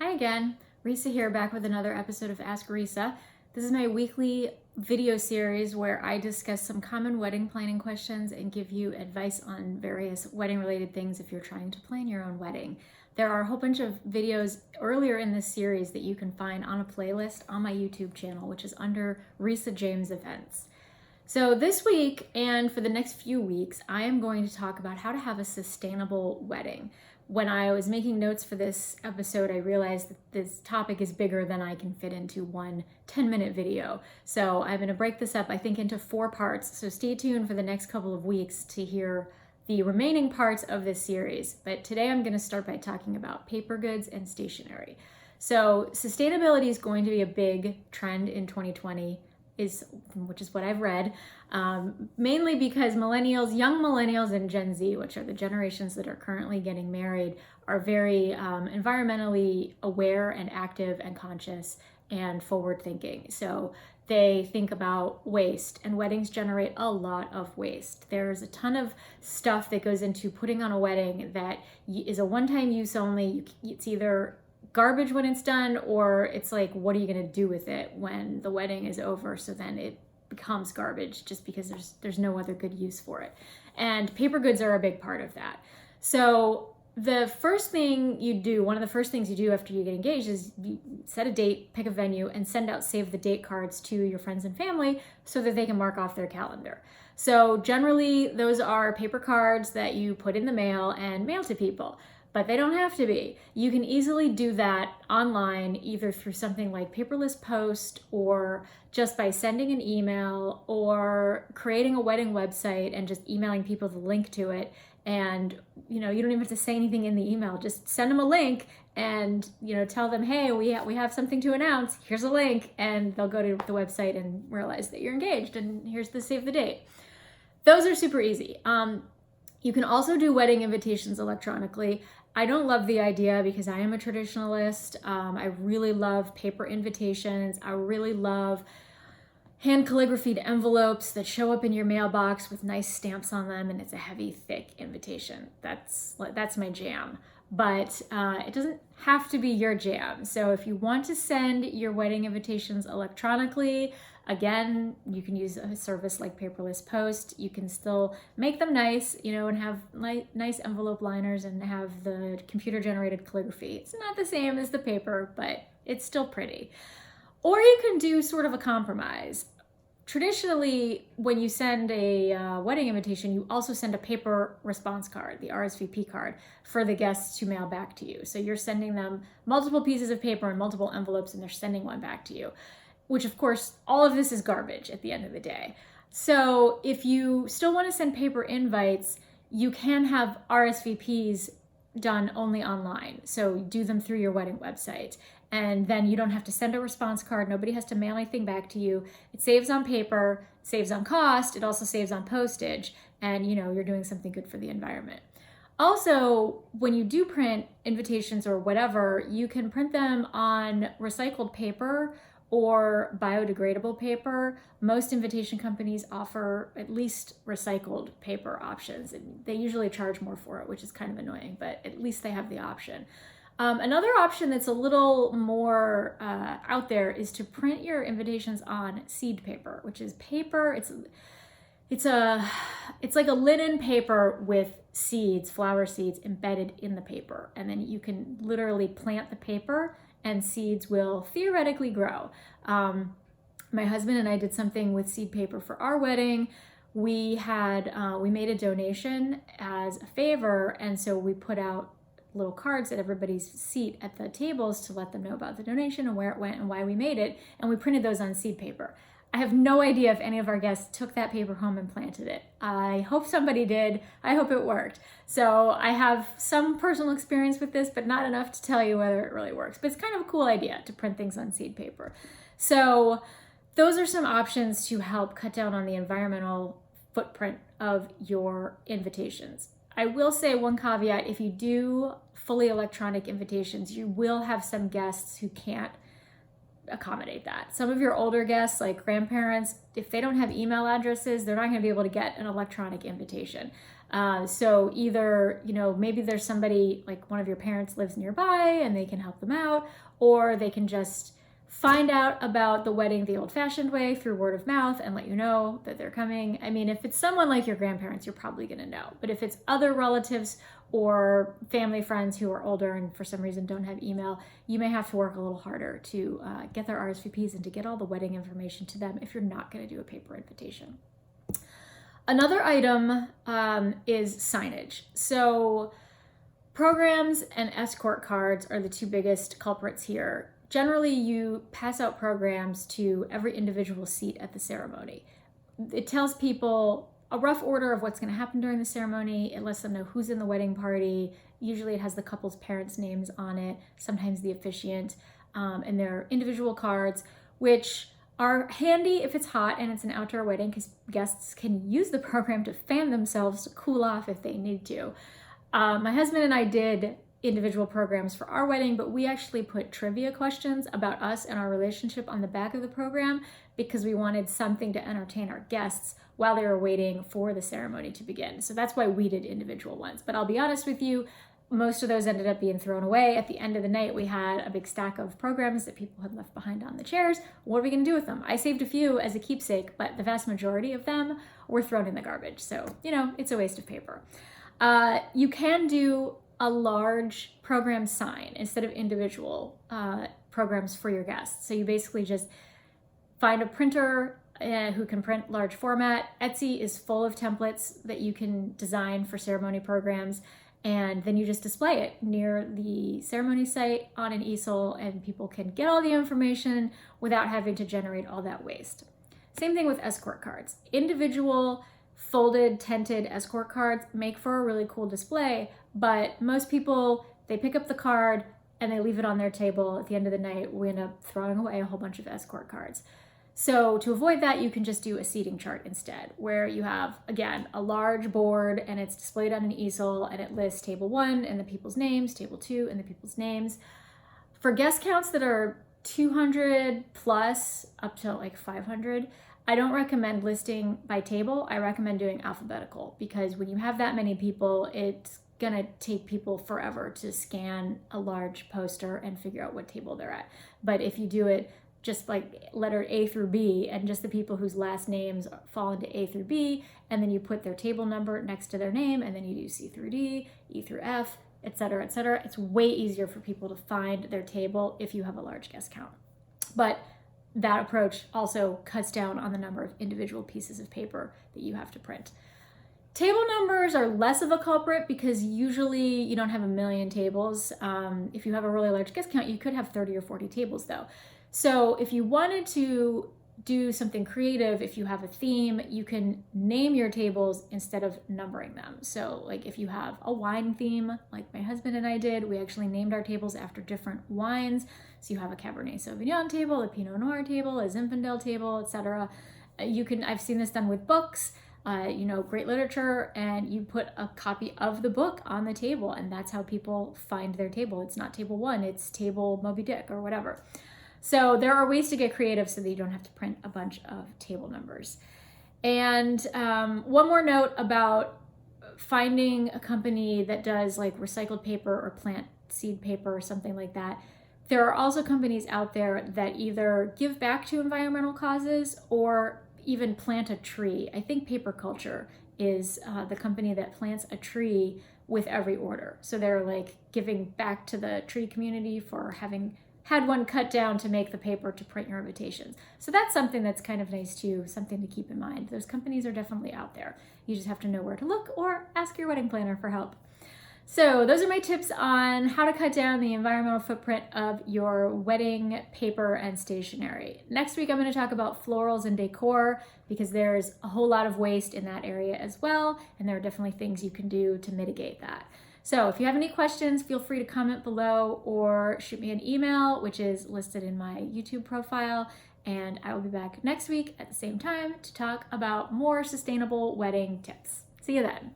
Hi again, Risa here, back with another episode of Ask Risa. This is my weekly video series where I discuss some common wedding planning questions and give you advice on various wedding related things if you're trying to plan your own wedding. There are a whole bunch of videos earlier in this series that you can find on a playlist on my YouTube channel, which is under Risa James Events. So this week and for the next few weeks, I am going to talk about how to have a sustainable wedding. When I was making notes for this episode, I realized that this topic is bigger than I can fit into one 10-minute video. So I'm going to break this up, I think, into 4 parts. So stay tuned for the next couple of weeks to hear the remaining parts of this series. But today I'm going to start by talking about paper goods and stationery. So sustainability is going to be a big trend in 2020. Which is what I've read, mainly because young millennials and Gen Z, which are the generations that are currently getting married, are very environmentally aware and active and conscious and forward thinking. So they think about waste, and weddings generate a lot of waste. There's a ton of stuff that goes into putting on a wedding that is a one-time use only. It's either garbage when it's done, or it's like, what are you going to do with it when the wedding is over? So then it becomes garbage just because there's no other good use for it. And paper goods are a big part of that. So the first thing you do, one of the first things you do after you get engaged is you set a date, pick a venue, and send out save the date cards to your friends and family so that they can mark off their calendar. So generally those are paper cards that you put in the mail and mail to people. But they don't have to be. You can easily do that online, either through something like Paperless Post, or just by sending an email, or creating a wedding website and just emailing people the link to it. And you don't even have to say anything in the email. Just send them a link and tell them, hey, we have something to announce. Here's a link, and they'll go to the website and realize that you're engaged. And here's the save the date. Those are super easy. You can also do wedding invitations electronically. I don't love the idea because I am a traditionalist. I really love paper invitations. I really love hand calligraphied envelopes that show up in your mailbox with nice stamps on them, and it's a heavy, thick invitation. That's my jam. But it doesn't have to be your jam. So if you want to send your wedding invitations electronically, again, you can use a service like Paperless Post. You can still make them nice, and have nice envelope liners and have the computer-generated calligraphy. It's not the same as the paper, but it's still pretty. Or you can do sort of a compromise. Traditionally, when you send a wedding invitation, you also send a paper response card, the RSVP card, for the guests to mail back to you. So you're sending them multiple pieces of paper and multiple envelopes, and they're sending one back to you, which of course, all of this is garbage at the end of the day. So if you still want to send paper invites, you can have RSVPs done only online. So do them through your wedding website. And then you don't have to send a response card. Nobody has to mail anything back to you. It saves on paper, saves on cost. It also saves on postage. And you're doing something good for the environment. Also, when you do print invitations or whatever, you can print them on recycled paper or biodegradable paper. Most invitation companies offer at least recycled paper options, and they usually charge more for it, which is kind of annoying, but at least they have the option. Another option that's a little more out there is to print your invitations on seed paper, which is paper. It's like a linen paper with seeds, flower seeds embedded in the paper, and then you can literally plant the paper and seeds will theoretically grow. My husband and I did something with seed paper for our wedding. We made a donation as a favor, and so we put out little cards at everybody's seat at the tables to let them know about the donation and where it went and why we made it, and we printed those on seed paper. I have no idea if any of our guests took that paper home and planted it. I hope somebody did. I hope it worked. So I have some personal experience with this, but not enough to tell you whether it really works. But it's kind of a cool idea to print things on seed paper. So those are some options to help cut down on the environmental footprint of your invitations. I will say one caveat: if you do fully electronic invitations, you will have some guests who can't accommodate that. Some of your older guests, like grandparents, if they don't have email addresses, they're not going to be able to get an electronic invitation. So either, maybe there's somebody, like one of your parents lives nearby and they can help them out, or they can just find out about the wedding the old-fashioned way through word of mouth and let you know that they're coming. I mean, if it's someone like your grandparents, you're probably gonna know. But if it's other relatives or family friends who are older and for some reason don't have email, you may have to work a little harder to get their RSVPs and to get all the wedding information to them if you're not gonna do a paper invitation. Another item is signage. So programs and escort cards are the two biggest culprits here. Generally, you pass out programs to every individual seat at the ceremony. It tells people a rough order of what's going to happen during the ceremony. It lets them know who's in the wedding party. Usually it has the couple's parents' names on it, sometimes the officiant, and their individual cards, which are handy if it's hot and it's an outdoor wedding because guests can use the program to fan themselves to cool off if they need to. My husband and I did individual programs for our wedding, but we actually put trivia questions about us and our relationship on the back of the program because we wanted something to entertain our guests while they were waiting for the ceremony to begin. So that's why we did individual ones. But I'll be honest with you, most of those ended up being thrown away. At the end of the night, we had a big stack of programs that people had left behind on the chairs. What are we gonna do with them? I saved a few as a keepsake, but the vast majority of them were thrown in the garbage. So, it's a waste of paper. You can do a large program sign instead of individual programs for your guests. So you basically just find a printer who can print large format. Etsy is full of templates that you can design for ceremony programs, and then you just display it near the ceremony site on an easel, and people can get all the information without having to generate all that waste. Same thing with escort cards. Individual folded, tented escort cards make for a really cool display, but most people, they pick up the card and they leave it on their table. At the end of the night, we end up throwing away a whole bunch of escort cards. So to avoid that, you can just do a seating chart instead, where you have, again, a large board and it's displayed on an easel and it lists table 1 and the people's names, table 2 and the people's names. For guest counts that are 200 plus up to like 500, I don't recommend listing by table. I recommend doing alphabetical because when you have that many people, it's gonna take people forever to scan a large poster and figure out what table they're at. But if you do it just like letter A through B and just the people whose last names fall into A through B, and then you put their table number next to their name, and then you do C through D, E through F, etc., etc., it's way easier for people to find their table if you have a large guest count. But that approach also cuts down on the number of individual pieces of paper that you have to print. Table numbers are less of a culprit because usually you don't have a million tables. If you have a really large guest count, you could have 30 or 40 tables though. So if you wanted to do something creative, if you have a theme, you can name your tables instead of numbering them. So like if you have a wine theme, like my husband and I did, we actually named our tables after different wines. So you have a Cabernet Sauvignon table, a Pinot Noir table, a Zinfandel table, etc. I've seen this done with books, great literature, and you put a copy of the book on the table, and that's how people find their table. It's not table 1, it's table Moby Dick or whatever. So there are ways to get creative so that you don't have to print a bunch of table numbers. And one more note about finding a company that does like recycled paper or plant seed paper or something like that. There are also companies out there that either give back to environmental causes or even plant a tree. I think Paper Culture is the company that plants a tree with every order. So they're like giving back to the tree community for having had one cut down to make the paper to print your invitations. So that's something that's kind of nice too, something to keep in mind. Those companies are definitely out there. You just have to know where to look or ask your wedding planner for help. So those are my tips on how to cut down the environmental footprint of your wedding paper and stationery. Next week, I'm going to talk about florals and decor because there's a whole lot of waste in that area as well. And there are definitely things you can do to mitigate that. So if you have any questions, feel free to comment below or shoot me an email, which is listed in my YouTube profile. And I will be back next week at the same time to talk about more sustainable wedding tips. See you then.